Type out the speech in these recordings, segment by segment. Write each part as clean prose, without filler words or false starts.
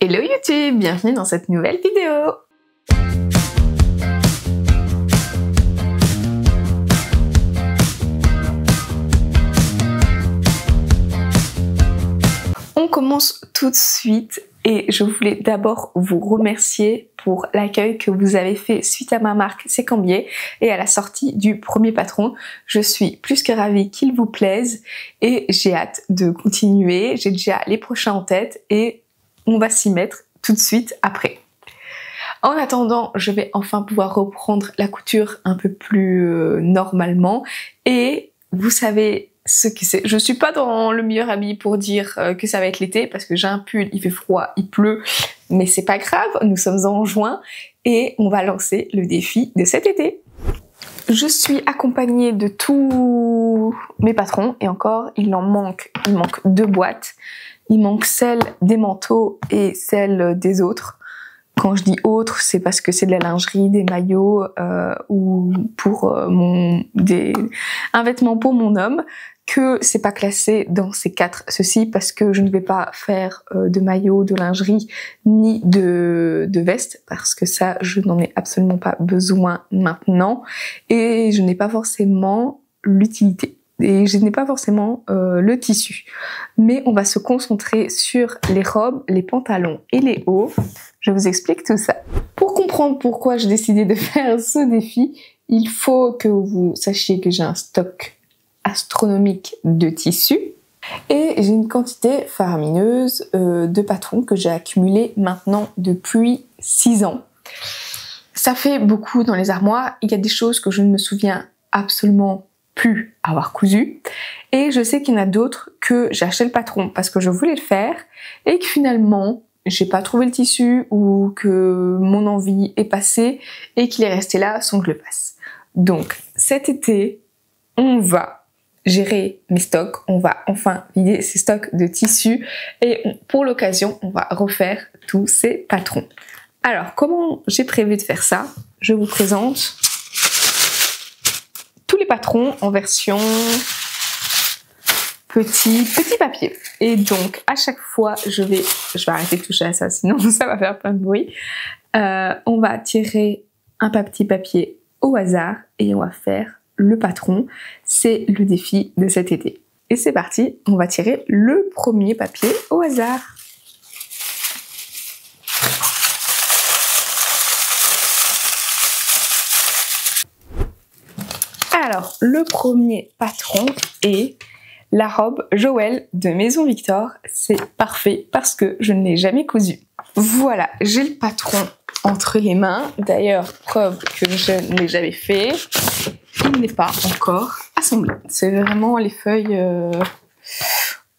Hello YouTube, bienvenue dans cette nouvelle vidéo. On commence tout de suite et je voulais d'abord vous remercier pour l'accueil que vous avez fait suite à ma marque C'est Cambier et à la sortie du premier patron. Je suis plus que ravie qu'il vous plaise et j'ai hâte de continuer. J'ai déjà les prochains en tête et on va s'y mettre tout de suite après. En attendant, je vais enfin pouvoir reprendre la couture un peu plus normalement et vous savez ce que c'est. Je suis pas dans le meilleur habit pour dire que ça va être l'été parce que j'ai un pull, il fait froid, il pleut, mais c'est pas grave, nous sommes en juin et on va lancer le défi de cet été. Je suis accompagnée de tous mes patrons et encore il manque 2 boîtes. Il manque celle des manteaux et celle des autres. Quand je dis autres, c'est parce que c'est de la lingerie, des maillots ou pour un vêtement pour mon homme, que c'est pas classé dans ces 4 ceci parce que je ne vais pas faire de maillot, de lingerie ni de veste parce que ça je n'en ai absolument pas besoin maintenant et je n'ai pas forcément l'utilité. Et je n'ai pas forcément le tissu. Mais on va se concentrer sur les robes, les pantalons et les hauts. Je vous explique tout ça. Pour comprendre pourquoi j'ai décidé de faire ce défi, il faut que vous sachiez que j'ai un stock astronomique de tissus. Et j'ai une quantité faramineuse de patrons que j'ai accumulé maintenant depuis 6 ans. Ça fait beaucoup dans les armoires. Il y a des choses que je ne me souviens absolument plus avoir cousu et je sais qu'il y en a d'autres que j'ai acheté le patron parce que je voulais le faire et que finalement j'ai pas trouvé le tissu ou que mon envie est passée et qu'il est resté là sans que je le fasse. Donc cet été on va gérer mes stocks, on va enfin vider ces stocks de tissus et pour l'occasion on va refaire tous ces patrons. Alors comment j'ai prévu de faire ça? Je vous présente tous les patrons en version petit papier. Et donc, à chaque fois, je vais arrêter de toucher à ça, sinon ça va faire plein de bruit. On va tirer un petit papier au hasard et on va faire le patron. C'est le défi de cet été. Et c'est parti, on va tirer le premier papier au hasard. Alors, le premier patron est la robe Joël de Maison Victor. C'est parfait parce que je ne l'ai jamais cousu. Voilà, j'ai le patron entre les mains. D'ailleurs, preuve que je ne l'ai jamais fait. Il n'est pas encore assemblé. C'est vraiment les feuilles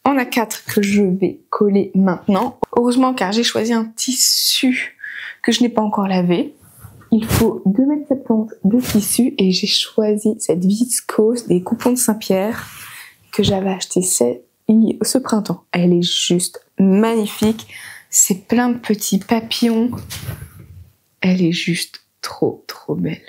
en A4 que je vais coller maintenant. Heureusement car j'ai choisi un tissu que je n'ai pas encore lavé. Il faut 2,70 m de tissu et j'ai choisi cette viscose des Coupons de Saint-Pierre que j'avais acheté ce printemps. Elle est juste magnifique. C'est plein de petits papillons. Elle est juste trop belle.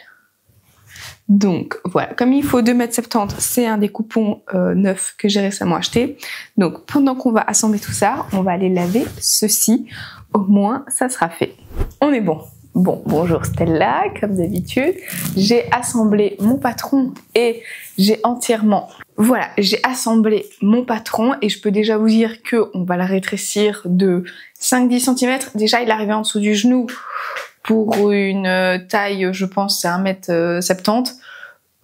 Donc voilà, comme il faut 2,70 m, c'est un des coupons neufs que j'ai récemment acheté. Donc pendant qu'on va assembler tout ça, on va aller laver ceci. Au moins ça sera fait. On est bon. Bon, bonjour Stella, comme d'habitude, j'ai assemblé mon patron et j'ai assemblé mon patron et je peux déjà vous dire que on va le rétrécir de 5-10 cm. Déjà, il est arrivé en dessous du genou pour une taille, je pense, c'est 1,70 m.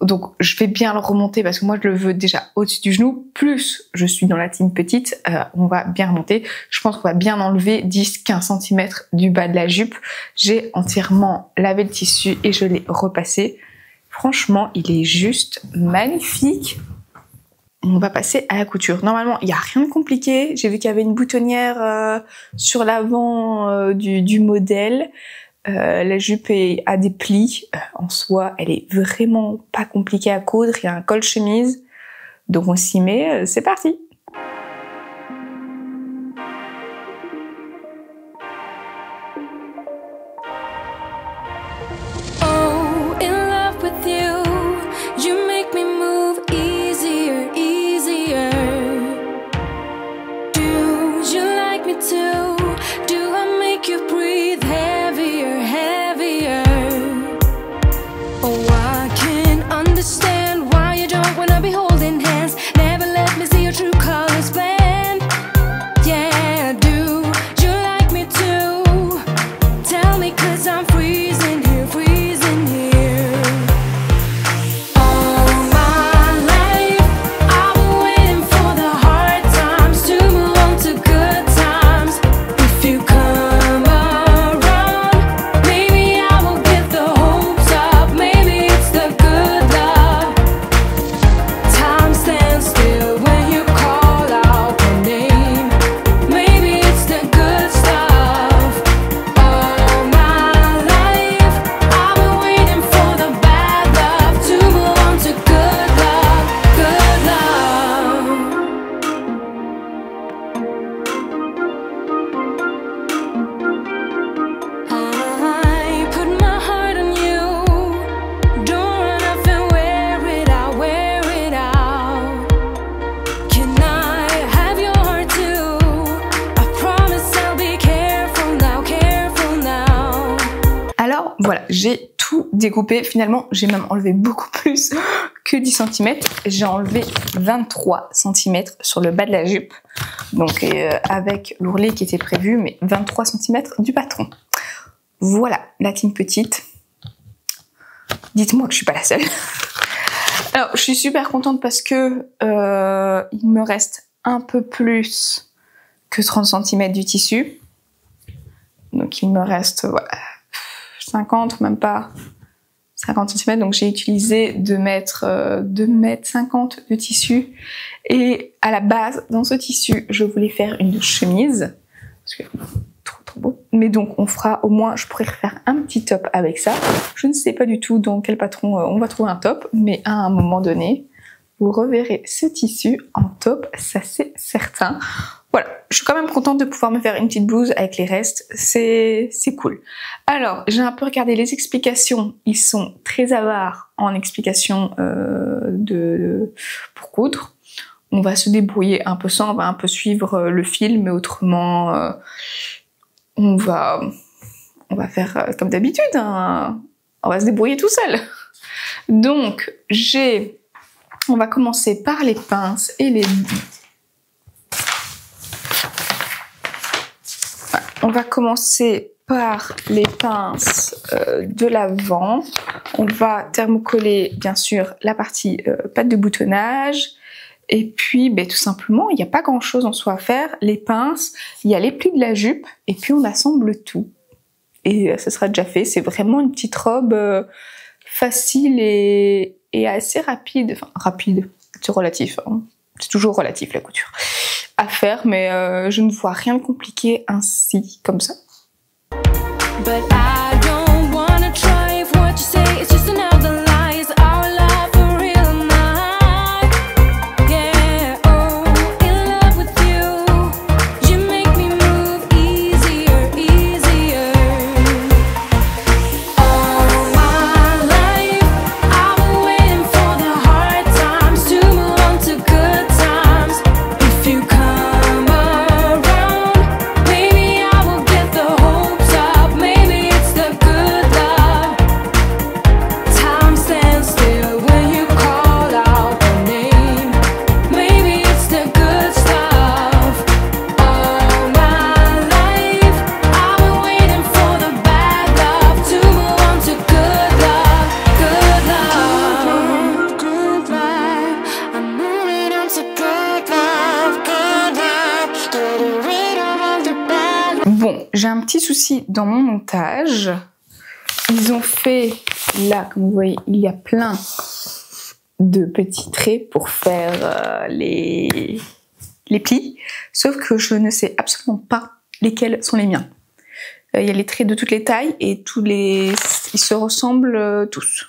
Donc, je vais bien le remonter parce que moi, je le veux déjà au-dessus du genou. Plus, je suis dans la team petite, on va bien remonter. Je pense qu'on va bien enlever 10-15 cm du bas de la jupe. J'ai entièrement lavé le tissu et je l'ai repassé. Franchement, il est juste magnifique. On va passer à la couture. Normalement, il n'y a rien de compliqué. J'ai vu qu'il y avait une boutonnière sur l'avant du modèle. La jupe a des plis. En soi, elle est vraiment pas compliquée à coudre. Il y a un col chemise. Donc on s'y met. C'est parti! Do you like me too? Do I make voilà, j'ai tout découpé. Finalement, j'ai même enlevé beaucoup plus que 10 cm. J'ai enlevé 23 cm sur le bas de la jupe. Donc avec l'ourlet qui était prévu, mais 23 cm du patron. Voilà, la team petite. Dites-moi que je suis pas la seule. Alors, je suis super contente parce que il me reste un peu plus que 30 cm du tissu. Donc il me reste voilà, 50, même pas 50 cm. Donc j'ai utilisé 2 mètres 50 de tissu. Et à la base, dans ce tissu, je voulais faire une chemise. Parce que trop beau. Mais donc on fera au moins, je pourrais faire un petit top avec ça. Je ne sais pas du tout dans quel patron on va trouver un top. Mais à un moment donné, vous reverrez ce tissu en top, ça c'est certain. Voilà, je suis quand même contente de pouvoir me faire une petite blouse avec les restes, c'est cool. Alors, j'ai un peu regardé les explications, ils sont très avares en explications pour coudre. On va se débrouiller un peu sans, on va un peu suivre le fil, mais autrement, on va faire comme d'habitude, hein. On va se débrouiller tout seul. Donc, on va commencer par les pinces et les... On va commencer par les pinces de l'avant. On va thermocoller, bien sûr, la partie patte de boutonnage. Et puis, tout simplement, il n'y a pas grand-chose en soi à faire. Les pinces, il y a les plis de la jupe, et puis on assemble tout. Et ça sera déjà fait. C'est vraiment une petite robe facile et assez rapide. Enfin, rapide, c'est relatif. Hein. C'est toujours relatif, la couture. À faire, mais je ne vois rien de compliqué ainsi, comme ça. But I don't wanna try if what you say is just another lie. Is our love for real or not? Yeah, oh, in love with you. You make me move easier, easier. All my life, I've been waiting for the hard times to move on to good times. If you come around, maybe I will get the hopes up. Maybe it's the good love. Time stands still when you call out the name. Maybe it's the good stuff. All my life, I've been waiting for the bad love to move on to good love, good love, good love. I'm moving on to good love, good love. Getting rid of all the bad. Bon, j'ai un petit souci dans mon montage. Ils ont fait, là, comme vous voyez, il y a plein de petits traits pour faire les plis, sauf que je ne sais absolument pas lesquels sont les miens. Il y a les traits de toutes les tailles et ils se ressemblent tous.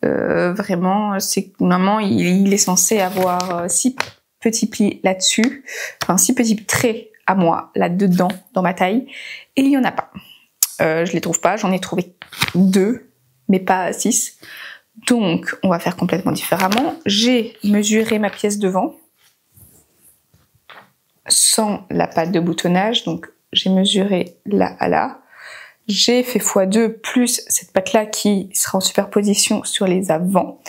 Vraiment, normalement, il est censé avoir 6 petits plis là-dessus, enfin 6 petits traits à moi, là-dedans, dans ma taille, et il n'y en a pas. Je les trouve pas, j'en ai trouvé 2, mais pas 6. Donc, on va faire complètement différemment. J'ai mesuré ma pièce devant, sans la patte de boutonnage, donc j'ai mesuré là à là. J'ai fait x2 plus cette patte-là qui sera en superposition sur les avants.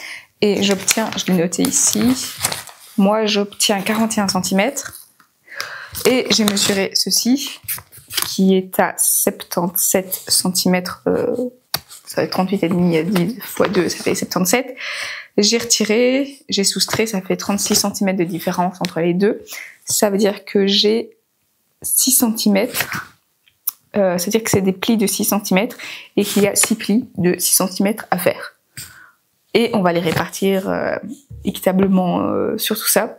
Et j'obtiens, je l'ai noté ici, moi j'obtiens 41 cm. Et j'ai mesuré ceci, qui est à 77 cm, ça va être 38,5 10 x 2, ça fait 77. J'ai retiré, j'ai soustrait, ça fait 36 cm de différence entre les deux. Ça veut dire que j'ai 6 cm, c'est-à-dire que c'est des plis de 6 cm et qu'il y a 6 plis de 6 cm à faire. Et on va les répartir équitablement sur tout ça.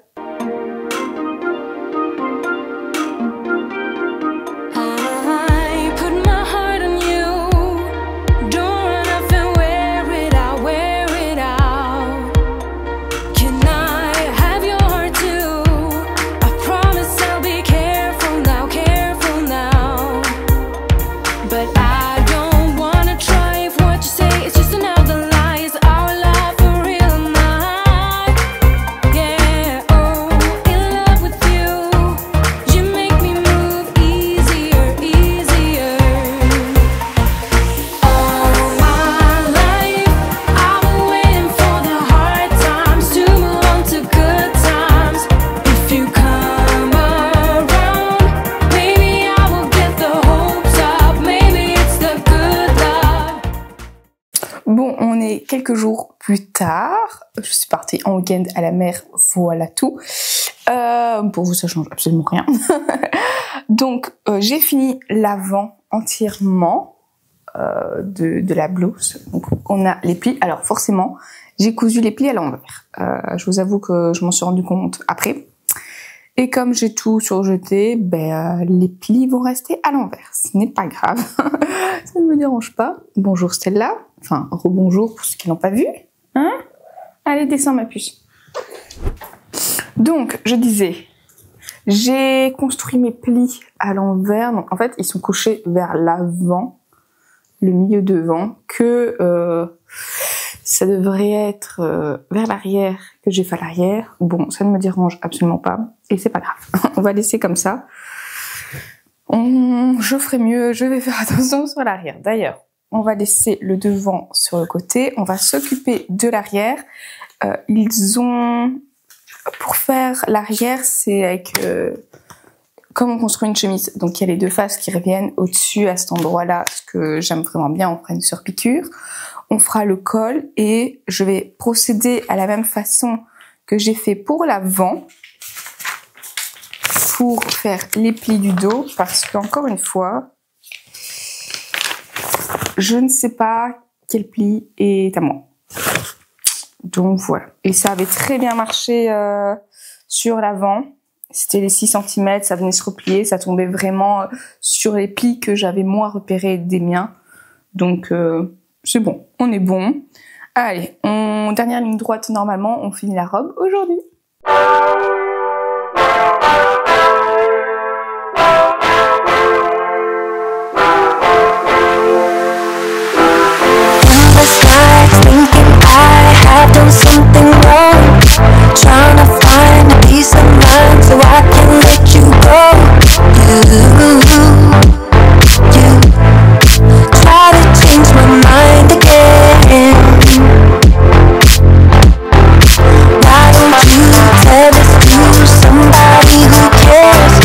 Just another lie. Is our love for real or not? Yeah. Bon, on est quelques jours plus tard. Je suis partie en week-end à la mer, voilà tout. Pour vous, ça change absolument rien. Donc, j'ai fini l'avant entièrement de la blouse. Donc, on a les plis. Alors, forcément, j'ai cousu les plis à l'envers. Je vous avoue que je m'en suis rendu compte après. Et comme j'ai tout surjeté, les plis vont rester à l'envers. Ce n'est pas grave. Ça ne me dérange pas. Bonjour Stella. Enfin, rebonjour pour ceux qui l'ont pas vu. Hein? Allez, descends ma puce. Donc, je disais, j'ai construit mes plis à l'envers. Donc, en fait, ils sont couchés vers l'avant, le milieu devant, que ça devrait être vers l'arrière, que j'ai fait à l'arrière. Bon, ça ne me dérange absolument pas. Et c'est pas grave. On va laisser comme ça. Je ferai mieux, je vais faire attention sur l'arrière. D'ailleurs, on va laisser le devant sur le côté. On va s'occuper de l'arrière. Ils ont... Pour faire l'arrière, c'est avec... Comme on construit une chemise, donc il y a les deux faces qui reviennent au-dessus à cet endroit-là, ce que j'aime vraiment bien, on fera une surpiqûre. On fera le col et je vais procéder à la même façon que j'ai fait pour l'avant pour faire les plis du dos parce qu'encore une fois, je ne sais pas quel pli est à moi. Donc voilà. Et ça avait très bien marché sur l'avant. C'était les 6 cm, ça venait se replier, ça tombait vraiment sur les plis que j'avais moi repérés des miens. Donc c'est bon, on est bon. Allez, dernière ligne droite normalement, on finit la robe aujourd'hui. Something wrong, trying to find a peace of mind so I can let you go. You try to change my mind again. Why don't you tell this to somebody who cares?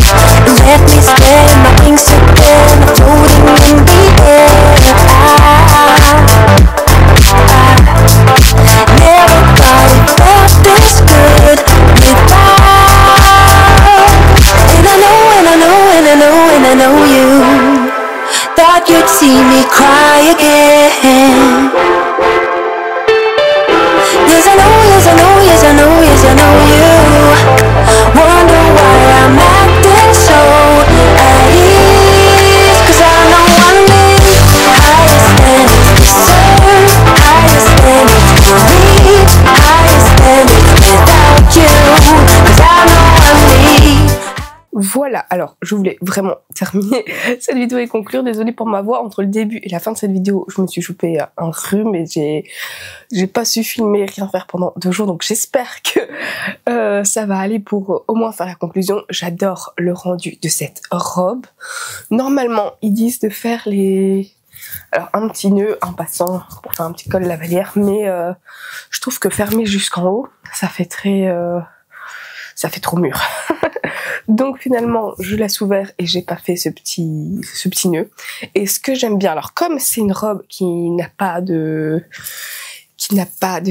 And let me spread my wings together, floating in the air. Never thought it felt this good without. And I know, and I know, and I know, and I know you thought you'd see me cry again. Yes, I know, yes, I know, yes, I know, yes, I know you wonder why I'm acting so at ease. 'Cause I know I'm the highest standards deserve, highest standards to reach, highest standards without you. 'Cause I know I'm the... Voilà, alors je voulais vraiment terminer cette vidéo et conclure. Désolée pour ma voix, entre le début et la fin de cette vidéo, je me suis chopé un rhume et j'ai pas su filmer, rien faire pendant 2 jours. Donc j'espère que ça va aller pour au moins faire la conclusion. J'adore le rendu de cette robe. Normalement, ils disent de faire alors un petit nœud en passant pour faire un petit col lavalière, mais je trouve que fermer jusqu'en haut, ça fait trop mûr. Donc finalement, je laisse ouvert et j'ai pas fait ce petit nœud. Et ce que j'aime bien, alors comme c'est une robe qui n'a pas de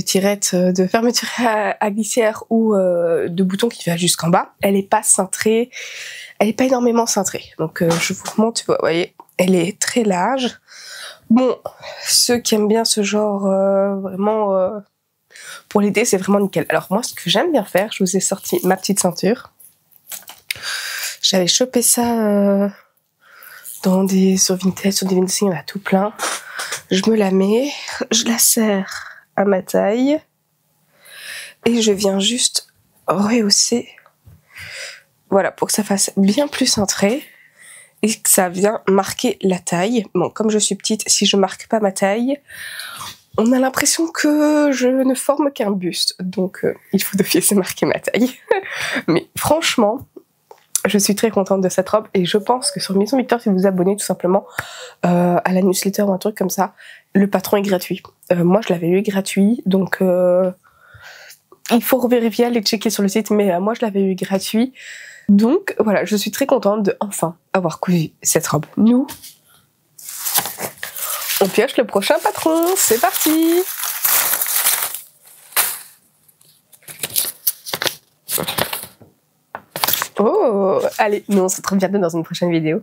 tirette, de fermeture à glissière ou de bouton qui va jusqu'en bas, elle est pas cintrée, elle est pas énormément cintrée. Donc je vous montre, vous voyez, elle est très large. Bon, ceux qui aiment bien ce genre vraiment pour l'été, c'est vraiment nickel. Alors moi, ce que j'aime bien faire, je vous ai sorti ma petite ceinture. J'avais chopé ça sur Vinted, sur des Vinted, il y en a tout plein. Je me la mets, je la serre à ma taille et je viens juste rehausser, voilà, pour que ça fasse bien plus cintré et que ça vient marquer la taille. Bon, comme je suis petite, si je marque pas ma taille, on a l'impression que je ne forme qu'un buste, donc il faut d'office marquer ma taille. Mais franchement, je suis très contente de cette robe et je pense que sur Maison Victor, si vous vous abonnez tout simplement à la newsletter ou un truc comme ça, le patron est gratuit. Moi, je l'avais eu gratuit, donc il faut revérifier, aller checker sur le site, mais moi, je l'avais eu gratuit. Donc voilà, je suis très contente de enfin avoir cousu cette robe. Nous, On pioche le prochain patron, c'est parti. Oh, allez, nous on se retrouve bientôt dans une prochaine vidéo.